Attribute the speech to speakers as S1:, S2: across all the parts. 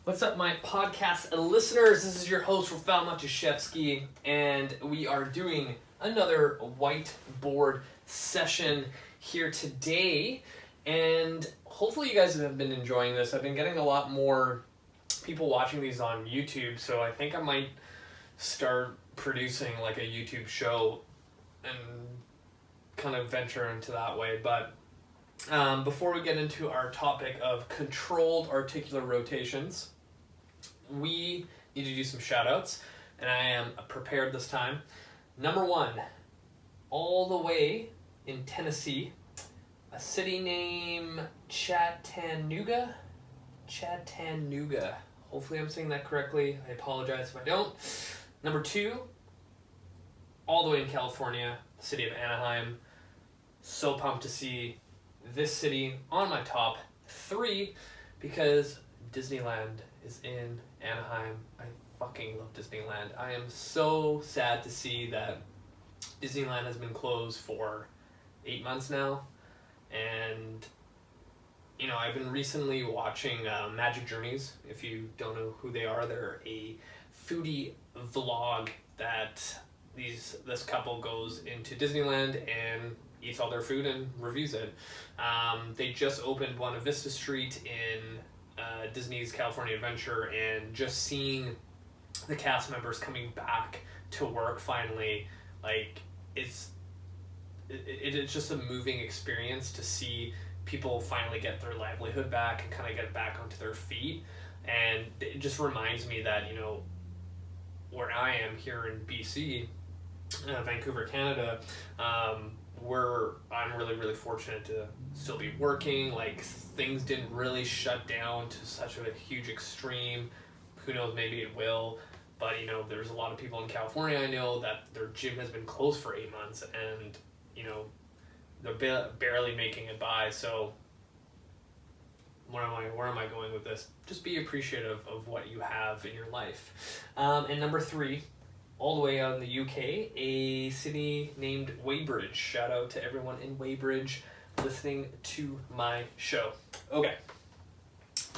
S1: What's up, my podcast listeners? This is your host, Rafal Matuszewski, and we are doing another whiteboard session here today. And hopefully you guys have been enjoying this. I've been getting a lot more people watching these on YouTube, so I think I might start producing like a YouTube show and kind of venture into that way. But before we get into our topic of controlled articular rotations, we need to do some shout outs, and I am prepared this time. Number one, all the way in Tennessee, a city named Chattanooga. Hopefully I'm saying that correctly. I apologize if I don't. Number two, all the way in California, the city of Anaheim. So pumped to see this city on my top three because Disneyland is in Anaheim. I fucking love Disneyland. I am so sad to see that Disneyland has been closed for 8 months now. And, you know, I've been recently watching Magic Journeys. If you don't know who they are, they're a foodie vlog that this couple goes into Disneyland and eats all their food and reviews it. They just opened Buena Vista Street in Disney's California Adventure, and just seeing the cast members coming back to work finally, like, it's just a moving experience to see people finally get their livelihood back and kind of get back onto their feet. And it just reminds me that, you know, where I am here in BC, Vancouver, Canada, I'm really fortunate to still be working. Like, things didn't really shut down to such a huge extreme. Who knows, maybe it will. But, you know, there's a lot of people in California I know that their gym has been closed for 8 months, and, you know, they're barely making it by. So where am I going with this? Just be appreciative of what you have in your life. And number three, all the way out in the UK, a city named Weybridge. Shout out to everyone in Weybridge listening to my show. Okay,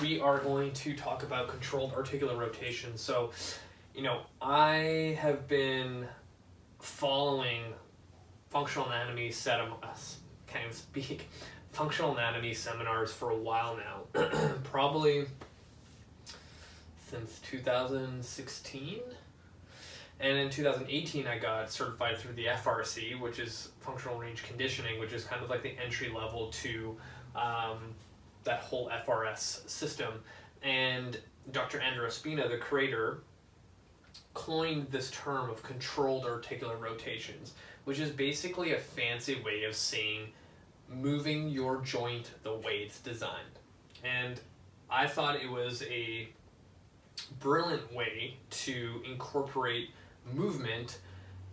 S1: we are going to talk about controlled articular rotation. So, you know, I have been following functional anatomy functional anatomy seminars for a while now, probably since 2016. And in 2018, I got certified through the FRC, which is Functional Range Conditioning, which is kind of like the entry level to that whole FRS system. And Dr. Andrew Ospina, the creator, coined this term of controlled articular rotations, which is basically a fancy way of saying moving your joint the way it's designed. And I thought it was a brilliant way to incorporate movement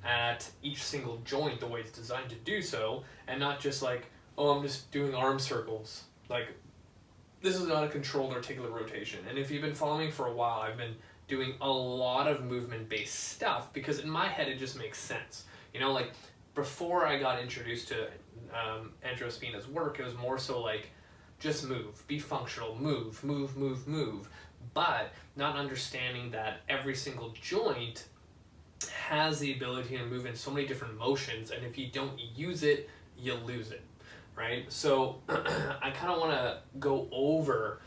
S1: at each single joint the way it's designed to do so, and not just like, oh, I'm just doing arm circles. Like, this is not a controlled articular rotation. And if you've been following me for a while, I've been doing a lot of movement-based stuff because in my head it just makes sense. You know, like, before I got introduced to Andrew Ospina's work, it was more so like, just move, be functional, move, but not understanding that every single joint has the ability to move in so many different motions, and if you don't use it, you lose it, right? So I kind of want to go over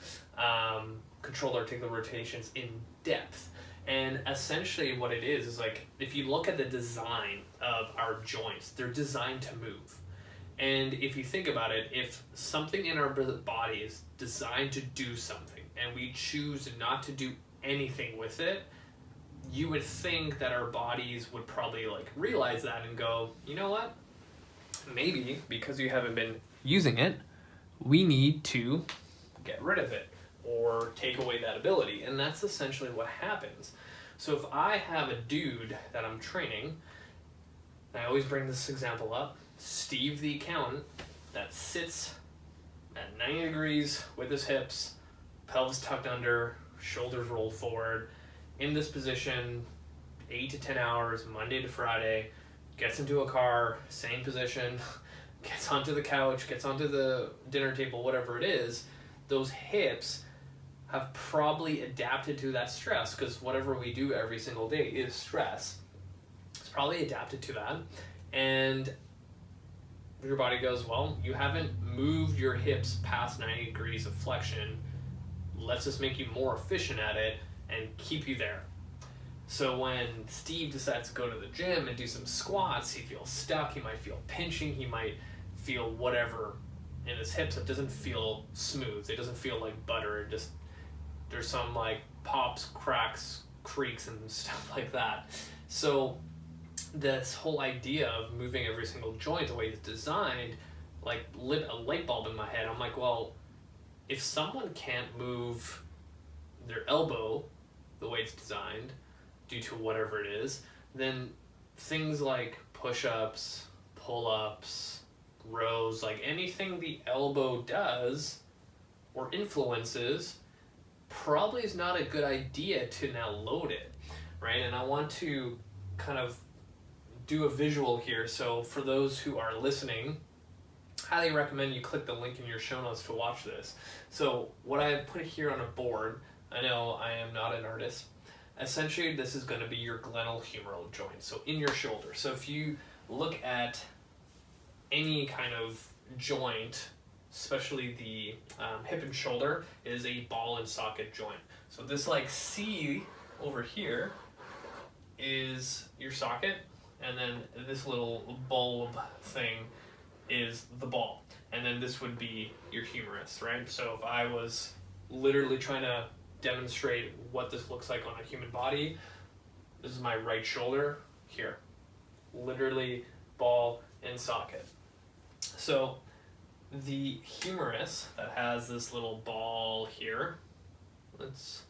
S1: controlled articular rotations in depth. And essentially what it is like, if you look at the design of our joints, they're designed to move. And if you think about it, if something in our body is designed to do something and we choose not to do anything with it, you would think that our bodies would probably like realize that and go, you know what? Maybe because you haven't been using it, we need to get rid of it or take away that ability. And that's essentially what happens. So if I have a dude that I'm training, and I always bring this example up, Steve the accountant, that sits at 90 degrees with his hips, pelvis tucked under, shoulders rolled forward, in this position, 8 to 10 hours, Monday to Friday, gets into a car, same position, gets onto the couch, gets onto the dinner table, whatever it is, those hips have probably adapted to that stress, because whatever we do every single day is stress. It's probably adapted to that, and your body goes, well, you haven't moved your hips past 90 degrees of flexion. Let's just make you more efficient at it and keep you there. So when Steve decides to go to the gym and do some squats, he feels stuck, he might feel pinching, he might feel whatever in his hips. It doesn't feel smooth, it doesn't feel like butter, it just, there's some like pops, cracks, creaks, and stuff like that. So this whole idea of moving every single joint the way it's designed, like, lit a light bulb in my head. I'm like, well, if someone can't move their elbow the way it's designed due to whatever it is, then things like push-ups, pull-ups, rows, like anything the elbow does or influences probably is not a good idea to now load it, right? And I want to kind of do a visual here. So for those who are listening, highly recommend you click the link in your show notes to watch this. So what I put here on a board, I know I am not an artist. Essentially, this is going to be your glenohumeral joint, so in your shoulder. So if you look at any kind of joint, especially the hip and shoulder, is a ball and socket joint. So this like C over here is your socket, and then this little bulb thing is the ball. And then this would be your humerus, right? So if I was literally trying to demonstrate what this looks like on a human body, this is my right shoulder here. Literally ball and socket. So the humerus that has this little ball here, let's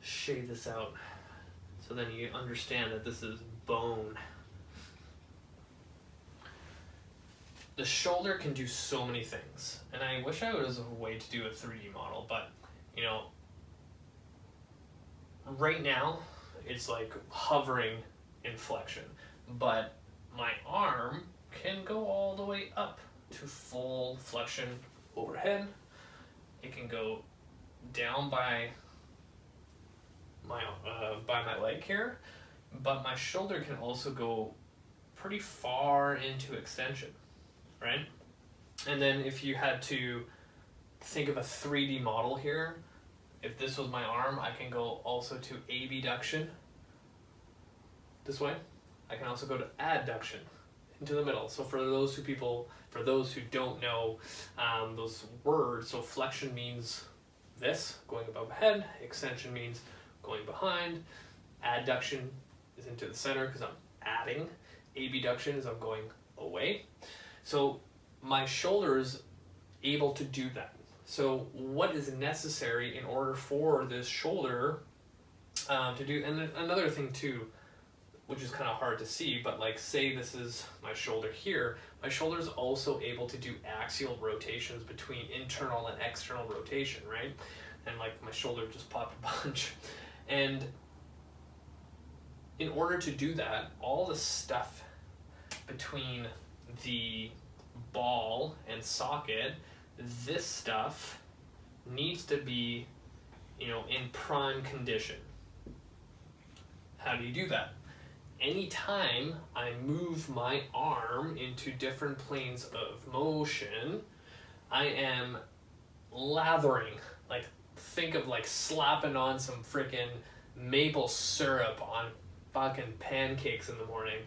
S1: shade this out so then you understand that this is bone. The shoulder can do so many things, and I wish I was a way to do a 3D model, but you know, right now it's like hovering in flexion, but my arm can go all the way up to full flexion overhead. It can go down by my leg here, but my shoulder can also go pretty far into extension, right? And then if you had to think of a 3D model here, if this was my arm, I can go also to abduction this way. I can also go to adduction into the middle. So for those who don't know those words, so flexion means this, going above head, extension means going behind, adduction is into the center because I'm adding, abduction is I'm going away. So my shoulder is able to do that. So what is necessary in order for this shoulder to do, and another thing too, which is kind of hard to see, but like say this is my shoulder here, my shoulder is also able to do axial rotations between internal and external rotation, right? And like my shoulder just popped a bunch. And in order to do that, all the stuff between the ball and socket, this stuff needs to be, you know, in prime condition. How do you do that? Anytime I move my arm into different planes of motion, I am lathering, like think of like slapping on some freaking maple syrup on fucking pancakes in the morning.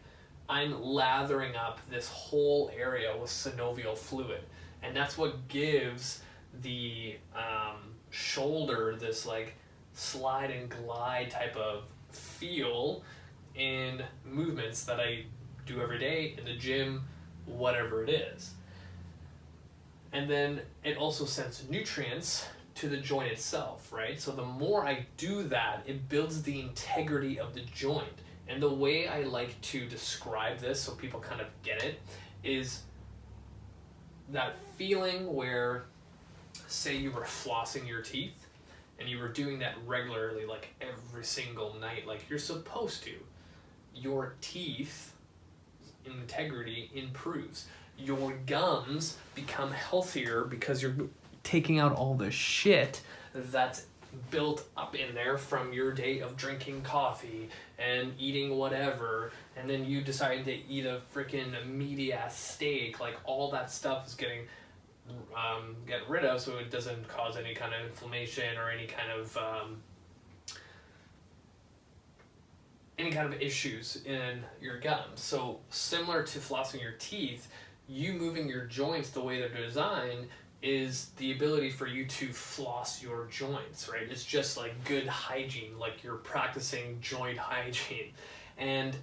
S1: I'm lathering up this whole area with synovial fluid. And that's what gives the shoulder this like slide and glide type of feel in movements that I do every day in the gym, whatever it is. And then it also sends nutrients to the joint itself, right? So the more I do that, it builds the integrity of the joint. And the way I like to describe this so people kind of get it is that feeling where, say you were flossing your teeth and you were doing that regularly, like every single night, like you're supposed to, your teeth integrity improves. Your gums become healthier because you're taking out all the shit that's built up in there from your day of drinking coffee and eating whatever, and then you decide to eat a freaking meaty ass steak. Like, all that stuff is getting get rid of, so it doesn't cause any kind of inflammation or any kind of issues in your gums. So similar to flossing your teeth, you moving your joints the way they're designed is the ability for you to floss your joints, right? It's just like good hygiene, like you're practicing joint hygiene. And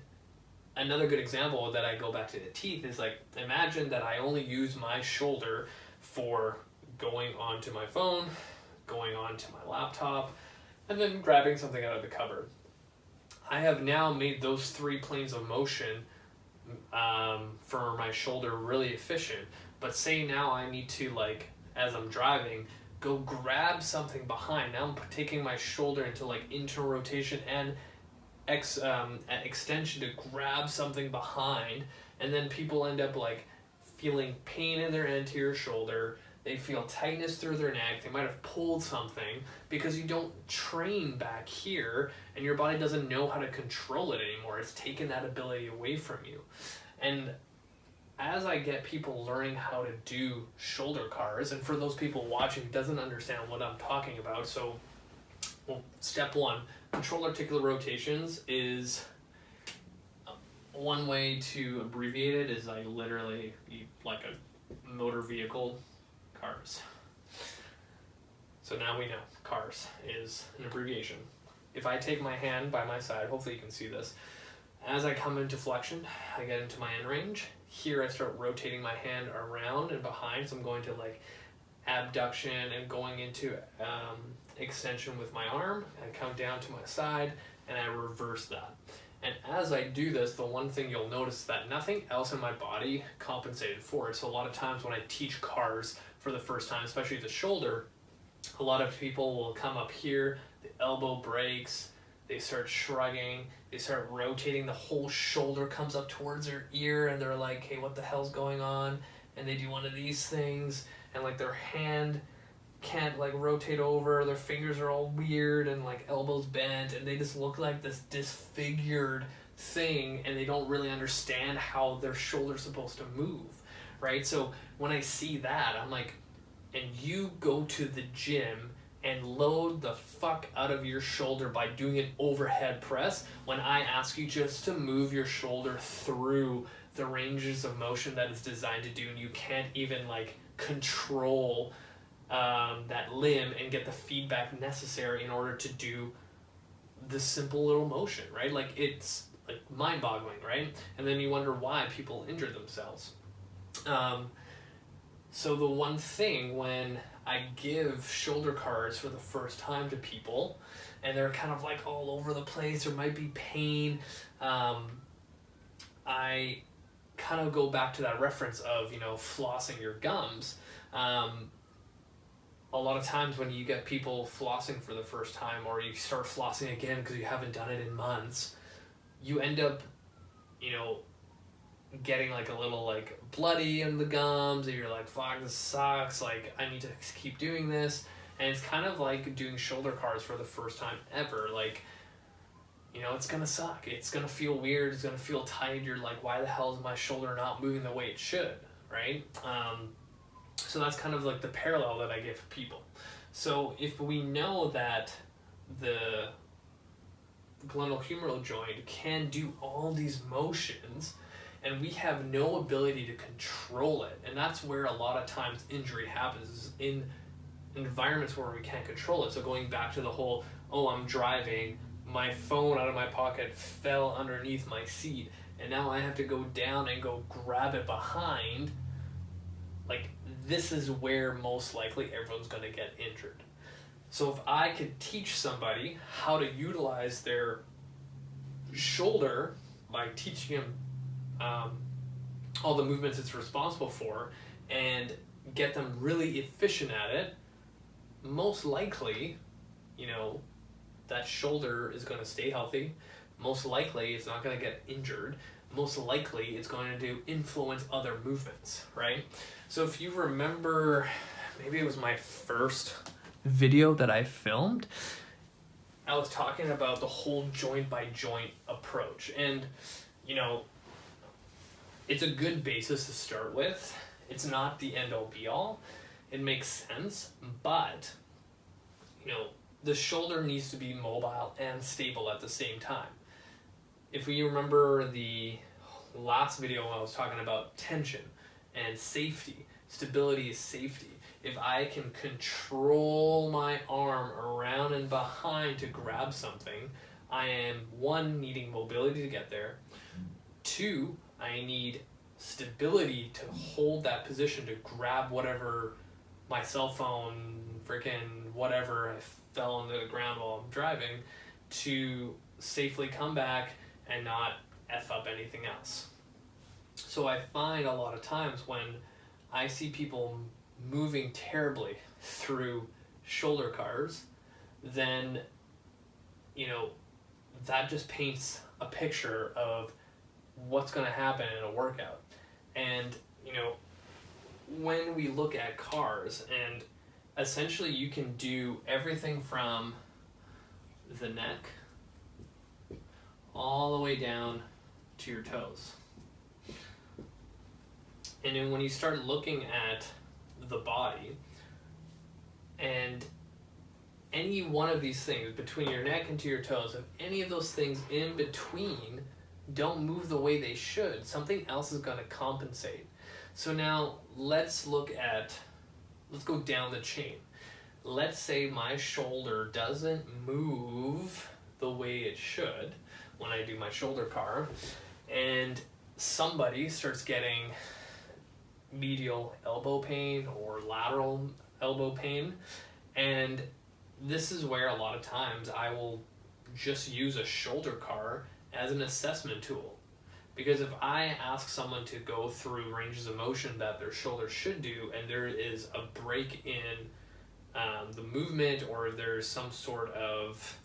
S1: another good example that I go back to the teeth is, like, imagine that I only use my shoulder for going onto my phone, going onto my laptop, and then grabbing something out of the cupboard. I have now made those 3 planes of motion for my shoulder really efficient. But say now I need to, like, as I'm driving, go grab something behind. Now I'm taking my shoulder into like internal rotation and extension to grab something behind, and then people end up like feeling pain in their anterior shoulder. They feel tightness through their neck. They might have pulled something because you don't train back here, and your body doesn't know how to control it anymore. It's taken that ability away from you. And as I get people learning how to do shoulder cars, and for those people watching who doesn't understand what I'm talking about, so step 1, control articular rotations is one way to abbreviate it is I literally like a motor vehicle, cars. So now we know cars is an abbreviation. If I take my hand by my side, hopefully you can see this, as I come into flexion, I get into my end range. Here I start rotating my hand around and behind, so I'm going to like abduction and going into extension with my arm. I come down to my side and I reverse that. And as I do this, the one thing you'll notice is that nothing else in my body compensated for it. So a lot of times when I teach cars for the first time, especially the shoulder, a lot of people will come up here, the elbow breaks, they start shrugging, they start rotating, the whole shoulder comes up towards their ear, and they're like, hey, what the hell's going on? And they do one of these things, and like their hand can't like rotate over, their fingers are all weird and like elbows bent, and they just look like this disfigured thing, and they don't really understand how their shoulder's supposed to move, right? So when I see that, I'm like, and you go to the gym and load the fuck out of your shoulder by doing an overhead press when I ask you just to move your shoulder through the ranges of motion that it's designed to do, and you can't even like control that limb and get the feedback necessary in order to do the simple little motion, right? Like, it's like mind-boggling, right? And then you wonder why people injure themselves. So the one thing when I give shoulder cards for the first time to people, and they're kind of like all over the place, there might be pain, I kind of go back to that reference of, you know, flossing your gums. A lot of times when you get people flossing for the first time, or you start flossing again because you haven't done it in months, you end up, you know, getting like a little like bloody in the gums, and you're like, fuck, this sucks, like I need to keep doing this. And it's kind of like doing shoulder cards for the first time ever. Like, you know, it's gonna suck, it's gonna feel weird, it's gonna feel tight, you're like, why the hell is my shoulder not moving the way it should, right? So that's kind of like the parallel that I give people. So if we know that the glenohumeral joint can do all these motions, and we have no ability to control it, and that's where a lot of times injury happens, is in environments where we can't control it. So going back to the whole, oh, I'm driving, my phone out of my pocket fell underneath my seat, and now I have to go down and go grab it behind. Like, this is where most likely everyone's going to get injured. So if I could teach somebody how to utilize their shoulder by teaching them all the movements it's responsible for, and get them really efficient at it, most likely, you know, that shoulder is going to stay healthy. Most likely it's not going to get injured. Most likely it's going to influence other movements, right? So if you remember, maybe it was my first video that I filmed, I was talking about the whole joint by joint approach. And, you know, it's a good basis to start with. It's not the end all be all. It makes sense, but, you know, the shoulder needs to be mobile and stable at the same time. If we remember the last video when I was talking about tension and safety, stability is safety. If I can control my arm around and behind to grab something, I am, one, needing mobility to get there. Two, I need stability to hold that position to grab whatever, my cell phone, freaking whatever, I fell into the ground while I'm driving, to safely come back and not F up anything else. So I find a lot of times when I see people moving terribly through shoulder cars, then, you know, that just paints a picture of what's going to happen in a workout. And, you know, when we look at cars, and essentially you can do everything from the neck all the way down to your toes. And then when you start looking at the body, and any one of these things between your neck and to your toes, if any of those things in between don't move the way they should, something else is going to compensate. So now let's go down the chain. Let's say my shoulder doesn't move the way it should when I do my shoulder car, and somebody starts getting medial elbow pain or lateral elbow pain. And this is where a lot of times I will just use a shoulder car as an assessment tool. Because if I ask someone to go through ranges of motion that their shoulder should do, and there is a break in the movement, or there's some sort of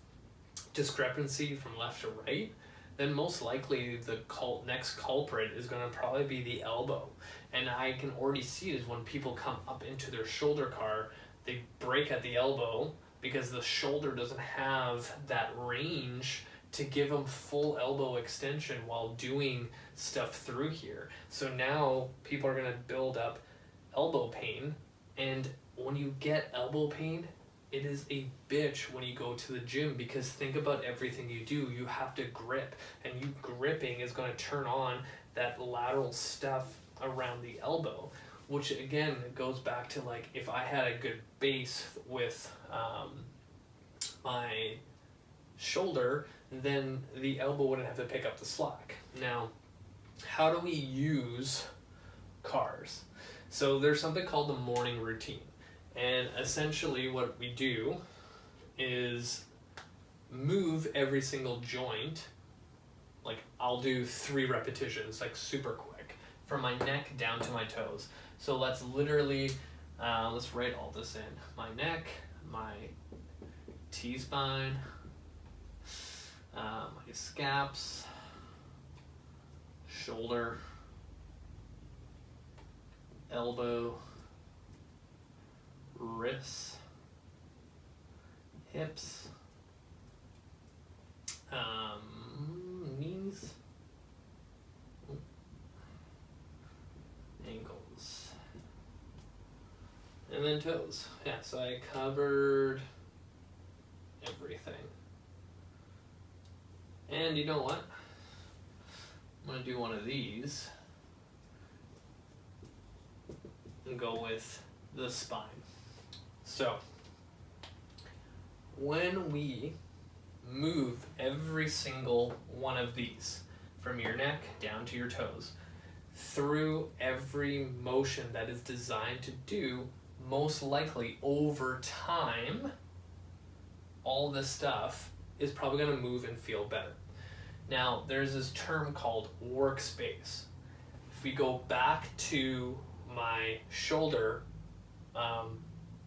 S1: discrepancy from left to right, then most likely the next culprit is going to probably be the elbow. And I can already see it is when people come up into their shoulder car, they break at the elbow because the shoulder doesn't have that range to give them full elbow extension while doing stuff through here. So now people are going to build up elbow pain, and when you get elbow pain, it is a bitch when you go to the gym, because think about everything you do. You have to grip, and you gripping is going to turn on that lateral stuff around the elbow, which again goes back to, like, if I had a good base with my shoulder, then the elbow wouldn't have to pick up the slack. Now, how do we use cars? So there's something called the morning routine. And essentially what we do is move every single joint. Like, I'll do 3 repetitions, like super quick, from my neck down to my toes. So let's literally, let's write all this in. My neck, my T-spine, my scaps, shoulder, elbow, wrists, hips, knees, ankles, and then toes. Yeah, so I covered everything. And you know what? I'm going to do one of these and go with the spine. So, when we move every single one of these, from your neck down to your toes, through every motion that is designed to do, most likely over time, all this stuff is probably going to move and feel better. Now, there's this term called workspace. If we go back to my shoulder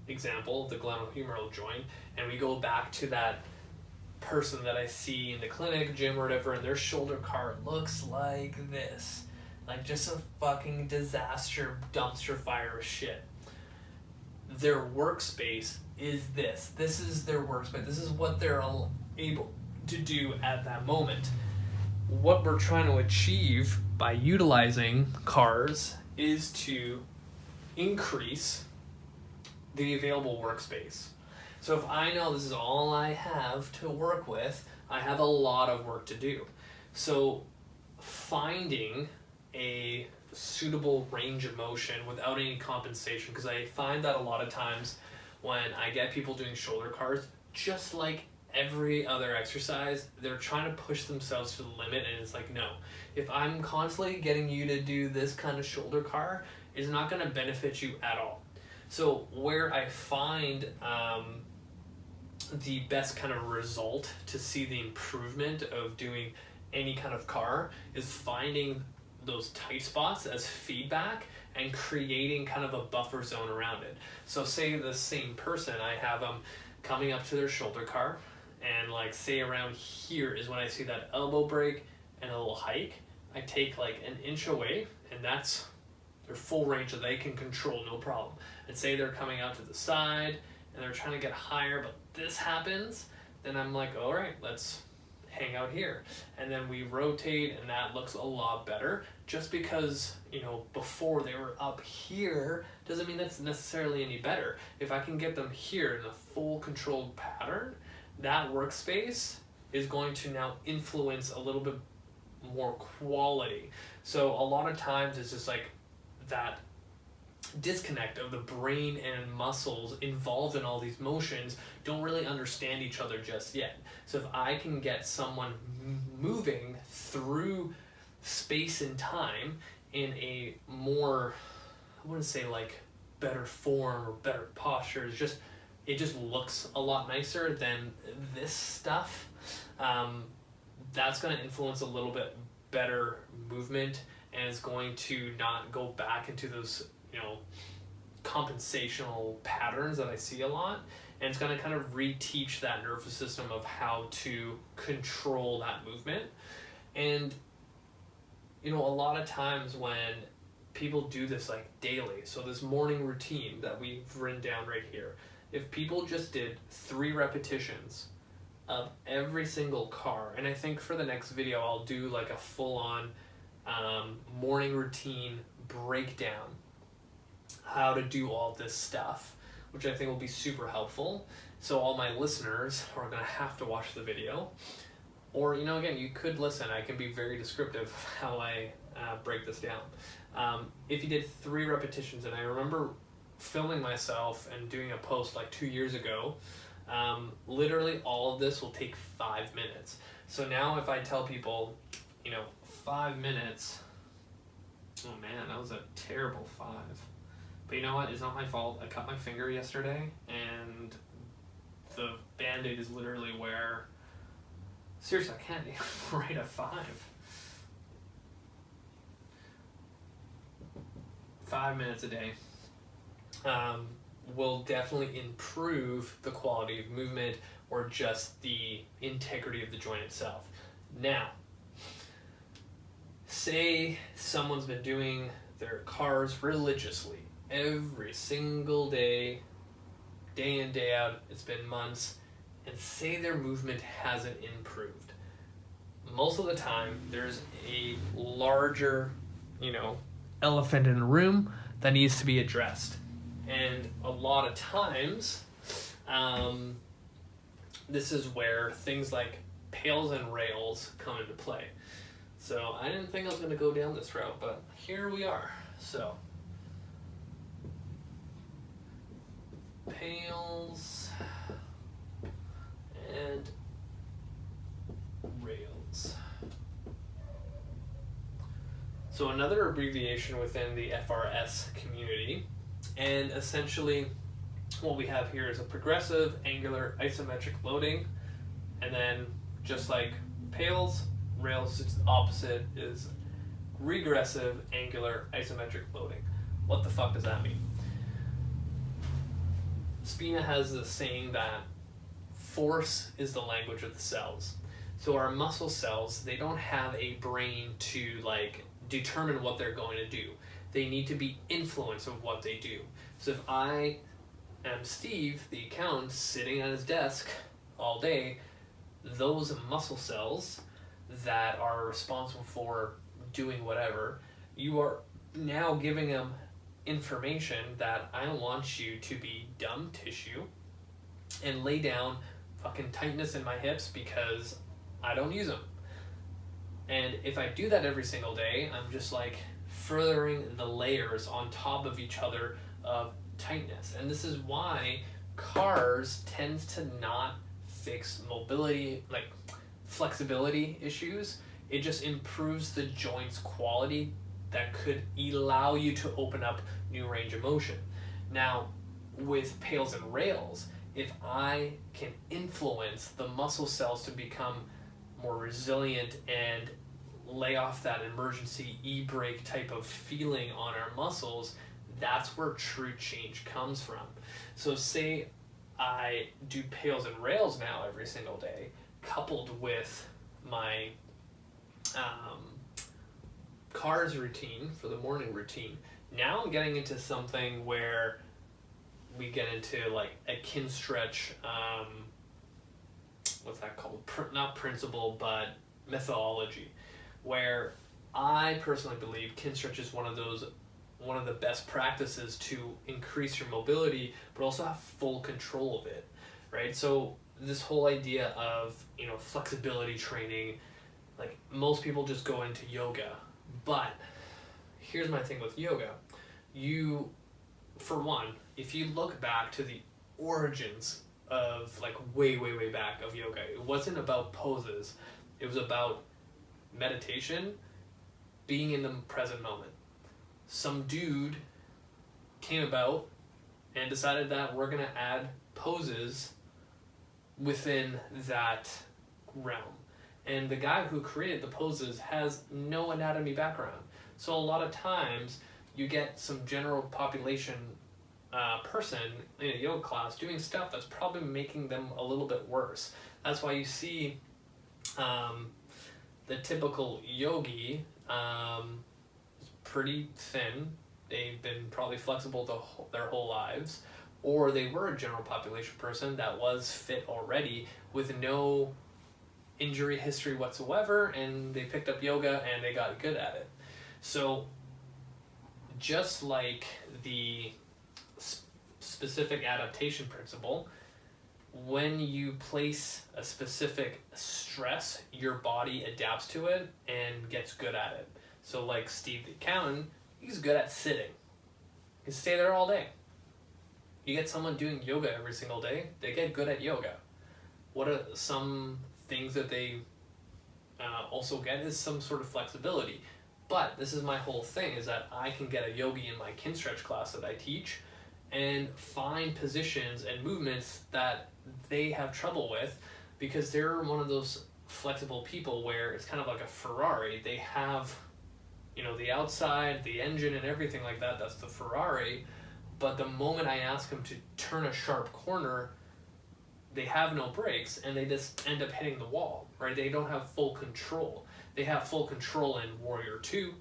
S1: example, the glenohumeral joint, and we go back to that person that I see in the clinic, gym, or whatever, and their shoulder car looks like this. Like just a fucking disaster, dumpster fire of shit. Their workspace is this. This is their workspace. This is what they're able to do at that moment. What we're trying to achieve by utilizing cars is to increase the available workspace. So if I know this is all I have to work with, I have a lot of work to do. So finding a suitable range of motion without any compensation, because I find that a lot of times when I get people doing shoulder cars, just like every other exercise, they're trying to push themselves to the limit, and it's like, no, if I'm constantly getting you to do this kind of shoulder car, it's not going to benefit you at all. So where I find the best kind of result to see the improvement of doing any kind of car is finding those tight spots as feedback and creating kind of a buffer zone around it. So say the same person, I have them coming up to their shoulder car, and like say around here is when I see that elbow break and a little hike. I take like an inch away, and that's their full range that they can control, no problem. And say they're coming out to the side and they're trying to get higher, but this happens, then I'm like, all right, let's hang out here. And then we rotate, and that looks a lot better. Just because, you know, before they were up here doesn't mean that's necessarily any better. If I can get them here in a full controlled pattern, that workspace is going to now influence a little bit more quality. So a lot of times it's just like that disconnect of the brain and muscles involved in all these motions don't really understand each other just yet. So if I can get someone moving through space and time in a more, I wouldn't say like better form or better posture, it just looks a lot nicer than this stuff. That's going to influence a little bit better movement, and is going to not go back into those, you know, compensational patterns that I see a lot, and it's going to kind of reteach that nervous system of how to control that movement. And you know, a lot of times when people do this like daily, so this morning routine that we've written down right here, if people just did 3 repetitions of every single car, and I think for the next video I'll do like a full-on morning routine breakdown, how to do all this stuff, which I think will be super helpful. So all my listeners are going to have to watch the video, or, you know, again, you could listen. I can be very descriptive of how I break this down. If you did 3 repetitions, and I remember filming myself and doing a post like 2 years ago, literally all of this will take 5 minutes. So now if I tell people, you know, 5 minutes, oh man, that was a terrible 5. But you know what? It's not my fault. I cut my finger yesterday, and the Band-Aid is literally where, seriously, I can't even write a 5. 5 minutes a day will definitely improve the quality of movement or just the integrity of the joint itself. Now, say someone's been doing their cars religiously every single day, day in, day out, it's been months, and say their movement hasn't improved. Most of the time, there's a larger, you know, elephant in the room that needs to be addressed. And a lot of times, this is where things like PAILs and RAILs come into play. So I didn't think I was going to go down this route, but here we are. So PAILs and RAILs. So another abbreviation within the FRS community, and essentially what we have here is a progressive angular isometric loading, and then just like PAILs, RAILs, it's the opposite, is regressive angular isometric loading. What the fuck does that mean? Spina has the saying that force is the language of the cells. So our muscle cells, they don't have a brain to like determine what they're going to do. They need to be influenced of what they do. So if I am Steve, the accountant, sitting at his desk all day, those muscle cells that are responsible for doing whatever, you are now giving them information that I want you to be dumb tissue and lay down fucking tightness in my hips because I don't use them. And if I do that every single day, I'm just like furthering the layers on top of each other of tightness. And this is why cars tends to not fix mobility, like flexibility issues. It just improves the joint's quality that could allow you to open up new range of motion. Now, with PAILs and RAILs, if I can influence the muscle cells to become more resilient and lay off that emergency e-brake type of feeling on our muscles, that's where true change comes from. So say I do PAILs and RAILs now every single day, coupled with my cars routine for the morning routine. Now I'm getting into something where we get into like a Kinstretch, what's that called? Not principle, but methodology, where I personally believe Kinstretch is one of the best practices to increase your mobility, but also have full control of it, right? So this whole idea of, flexibility training, like most people just go into yoga, but here's my thing with yoga. For one, if you look back to the origins of like way back of yoga, it wasn't about poses. It was about meditation, being in the present moment. Some dude came about and decided that we're going to add poses within that realm. And the guy who created the poses has no anatomy background. So a lot of times you get some general population person in a yoga class doing stuff that's probably making them a little bit worse. That's why you see the typical yogi is pretty thin. They've been probably flexible their whole lives, or they were a general population person that was fit already with no injury history whatsoever, and they picked up yoga and they got good at it. So just like the specific adaptation principle, when you place a specific stress, your body adapts to it and gets good at it. So like Steve the accountant, he's good at sitting. He can stay there all day. You get someone doing yoga every single day, they get good at yoga. What are some things that they also get is some sort of flexibility. But this is my whole thing, is that I can get a yogi in my Kinstretch class that I teach and find positions and movements that they have trouble with, because they're one of those flexible people where it's kind of like a Ferrari. They have, the outside, the engine and everything like that, that's the Ferrari. But the moment I ask them to turn a sharp corner, they have no brakes and they just end up hitting the wall, right? They don't have full control. They have full control in Warrior 2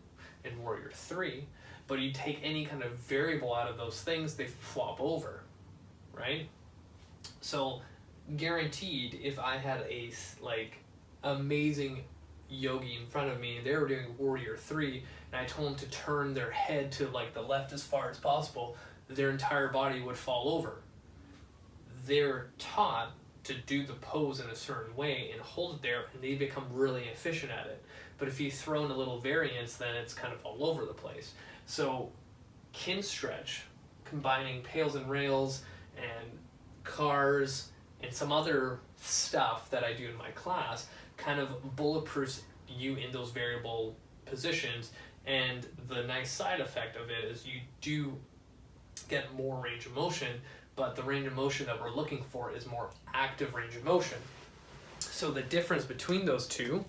S1: and Warrior 3, but you take any kind of variable out of those things, they flop over, right? So guaranteed, if I had a amazing yogi in front of me and they were doing Warrior 3 and I told them to turn their head to the left as far as possible, their entire body would fall over. They're taught to do the pose in a certain way and hold it there, and they become really efficient at it. But if you throw in a little variance, then it's kind of all over the place. So Kinstretch, combining PAILs and RAILs and cars and some other stuff that I do in my class, kind of bulletproofs you in those variable positions. And the nice side effect of it is you do get more range of motion, but the range of motion that we're looking for is more active range of motion. So the difference between those two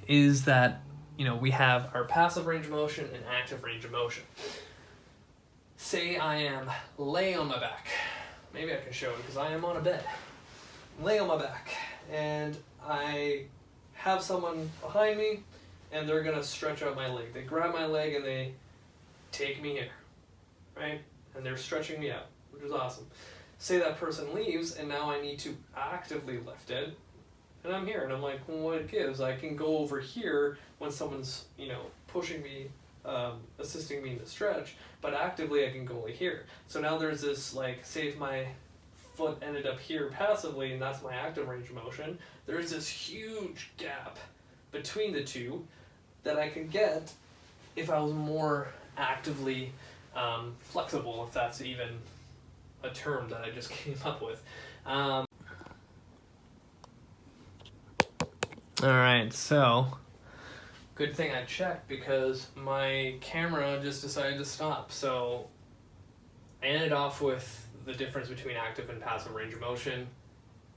S1: is that, we have our passive range of motion and active range of motion. Say I am laying on my back. Maybe I can show it because I am on a bed. Lay on my back, and I have someone behind me, and they're gonna stretch out my leg. They grab my leg and they take me here, right? And they're stretching me out, which is awesome. say that person leaves and now I need to actively lift it, and I'm here and I'm like, well, what gives? I can go over here when someone's, you know, pushing me, assisting me in the stretch, but actively I can go here. So now there's this, like, say if my foot ended up here passively and that's my active range of motion, there's this huge gap between the two that I could get if I was more actively flexible, if that's even a term that I just came up with. Alright, so good thing I checked because my camera just decided to stop. So I ended off with the difference between active and passive range of motion.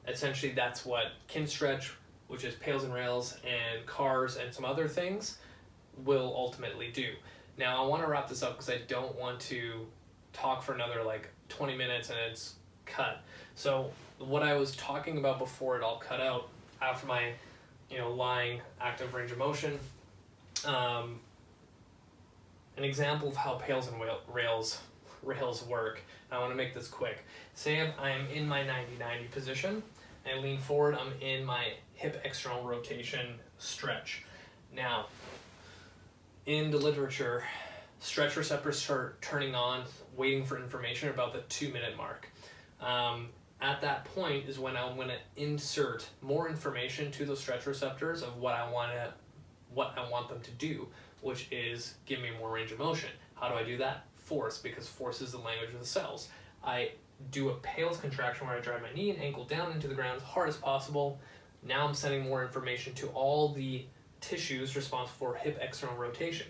S1: Essentially that's what Kinstretch, which is PAILs and RAILs, and cars and some other things will ultimately do. Now I want to wrap this up because I don't want to talk for another like 20 minutes and it's cut. So what I was talking about before it all cut out, after my, you know, lying active range of motion, an example of how PAILs and rails work, and I want to make this quick. Say I'm in my 90-90 position, I lean forward, I'm in my hip external rotation stretch. Now, in the literature, stretch receptors start turning on, waiting for information about the 2-minute mark. At that point is when I'm going to insert more information to those stretch receptors of what I want them to do, which is give me more range of motion. How do I do that? Force, because force is the language of the cells. I do a PAILs contraction where I drive my knee and ankle down into the ground as hard as possible. Now I'm sending more information to all the tissues responsible for hip external rotation.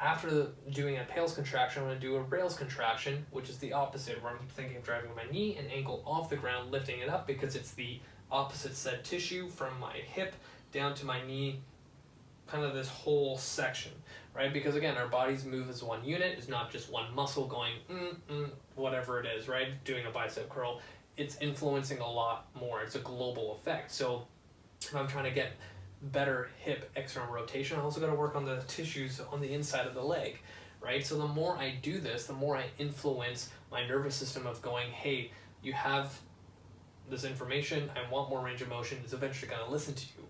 S1: After doing a PAILs contraction, I'm going to do a RAILs contraction, which is the opposite, where I'm thinking of driving my knee and ankle off the ground, lifting it up because it's the opposite said tissue from my hip down to my knee, kind of this whole section, right? Because again, our bodies move as one unit. It's not just one muscle going, whatever it is, right? Doing a bicep curl. It's influencing a lot more. It's a global effect. So if I'm trying to get better hip external rotation, I also got to work on the tissues on the inside of the leg, right? So the more I do this, the more I influence my nervous system of going, hey, you have this information, I want more range of motion, it's eventually going to listen to you.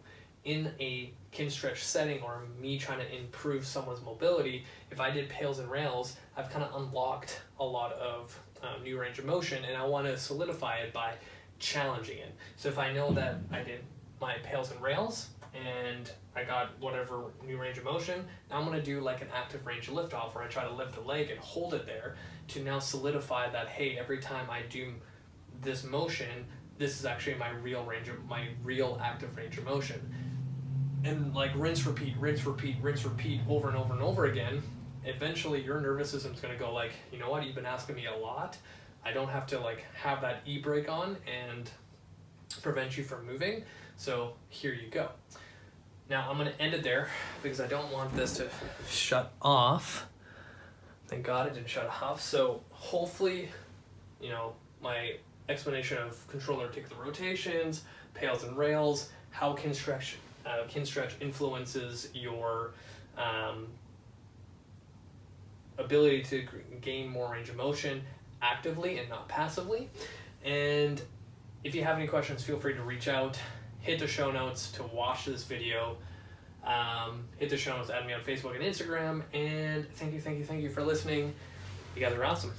S1: In a Kinstretch setting or me trying to improve someone's mobility, if I did PAILs and RAILs, I've kind of unlocked a lot of new range of motion, and I want to solidify it by challenging it. So if I know that I did my PAILs and RAILs and I got whatever new range of motion, now I'm going to do like an active range of lift off where I try to lift the leg and hold it there to now solidify that, hey, every time I do this motion, this is actually my real active range of motion. And like rinse, repeat over and over and over again, eventually your nervous system's going to go like, you know what, you've been asking me a lot. I don't have to like have that e-brake on and prevent you from moving. So here you go. Now I'm going to end it there because I don't want this to shut off. Thank God it didn't shut off. So hopefully, you know, my explanation of controller articular rotations, PAILs and RAILs, how Kinstretch influences your ability to gain more range of motion actively and not passively. And if you have any questions, feel free to reach out. Hit the show notes to watch this video. Hit the show notes, add me on Facebook and Instagram. And thank you for listening. You guys are awesome.